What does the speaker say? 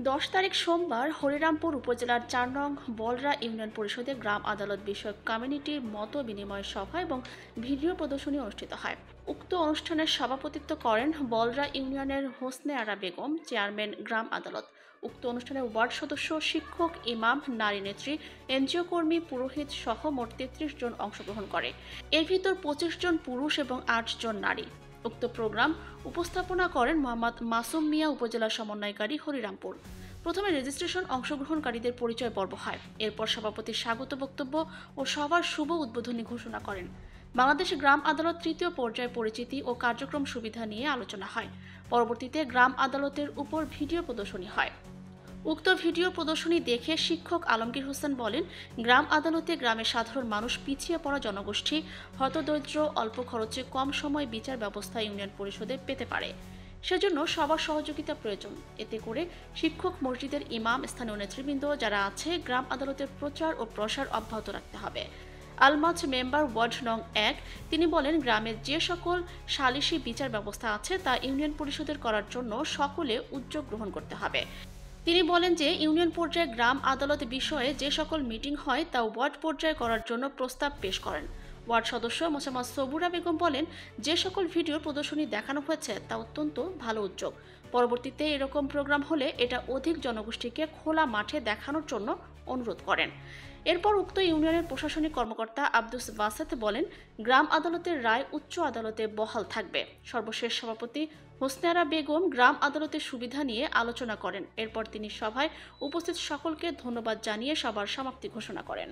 10 তারিখ সোমবার হরিরামপুর উপজেলার 4 নং বলরা ইউনিয়ন পরিষদে গ্রাম আদালত বিষয়ক কমিউনিটির মত বিনিময় সভা এবং ভিডিও প্রদর্শনী অনুষ্ঠিত হয়। উক্ত অনুষ্ঠানের সভাপতিত্ব করেন বলরা ইউনিয়নের হোসনে আরা বেগম, চেয়ারম্যান গ্রাম আদালত। উক্ত অনুষ্ঠানে ওয়ার্ড সদস্য, শিক্ষক, ইমাম, নারী নেত্রী, এনজিও কর্মী, পুরোহিত সহ মোট 33 জন অংশগ্রহণ করে। এর ভিতর 25 জন পুরুষ এবং 8 জন নারী। উক্ত প্রোগ্রাম উপস্থাপনা করেন মোহাম্মদ মাসুম মিয়া, উপজেলা সমন্বয়কারী, হরিরামপুর। প্রথমে রেজিস্ট্রেশন অংশগ্রহণকারীদের পরিচয় পর্ব হয়। এরপর সভাপতির স্বাগত বক্তব্য ও সবার শুভ উদ্বোধনী ঘোষণা করেন। বাংলাদেশ গ্রাম আদালত তৃতীয় পর্যায় পরিচিতি ও কার্যক্রম সুবিধা নিয়ে আলোচনা হয়। পরবর্তীতে গ্রাম আদালতের উপর ভিডিও প্রদর্শনী হয়। উক্ত ভিডিও প্রদর্শনী দেখে শিক্ষক আলমগীর হোসেন বলেন, গ্রাম আদালতে গ্রামের সাধারণ মানুষ, পিছিয়ে পড়া জনগোষ্ঠী, হতদরিদ্র, অল্প খরচে কম সময় বিচার ব্যবস্থা ইউনিয়ন পরিষদে পেতে পারে। সেজন্য সবার সহযোগিতা প্রয়োজন। এতে করে শিক্ষক, মসজিদের ইমাম, স্থানীয় নেতৃবৃন্দ যারা আছে, গ্রাম আদালতের প্রচার ও প্রসার অব্যাহত রাখতে হবে। আলমাজ মেম্বার ওয়ার্ড নং 1 তিনি বলেন, গ্রামের যে সকল সালিশি বিচার ব্যবস্থা আছে তা ইউনিয়ন পরিষদের করার জন্য সকলে উদ্যোগ গ্রহণ করতে হবে। তিনি বলেন যে ইউনিয়ন পর্যায়ে গ্রাম আদালত বিষয়ে যে সকল মিটিং হয় তা ওয়ার্ড পর্যায়ে করার জন্য প্রস্তাব পেশ করেন। ওয়ার্ড সদস্য মোসাম্মদ সবুরা বেগম বলেন, যে সকল ভিডিও প্রদর্শনী দেখানো হয়েছে তা অত্যন্ত ভালো উদ্যোগ। পরবর্তীতে এরকম প্রোগ্রাম হলে এটা অধিক জনগোষ্ঠীকে খোলা মাঠে দেখানোর জন্য অনুরোধ করেন। এরপর উক্ত ইউনিয়নের প্রশাসনিক কর্মকর্তা আব্দুস বাসাত বলেন, গ্রাম আদালতের রায় উচ্চ আদালতে বহাল থাকবে। সর্বশেষ সভাপতি হোসনে আরা বেগম গ্রাম আদালতের সুবিধা নিয়ে আলোচনা করেন। এরপর তিনি সভায় উপস্থিত সকলকে ধন্যবাদ জানিয়ে সভার সমাপ্তি ঘোষণা করেন।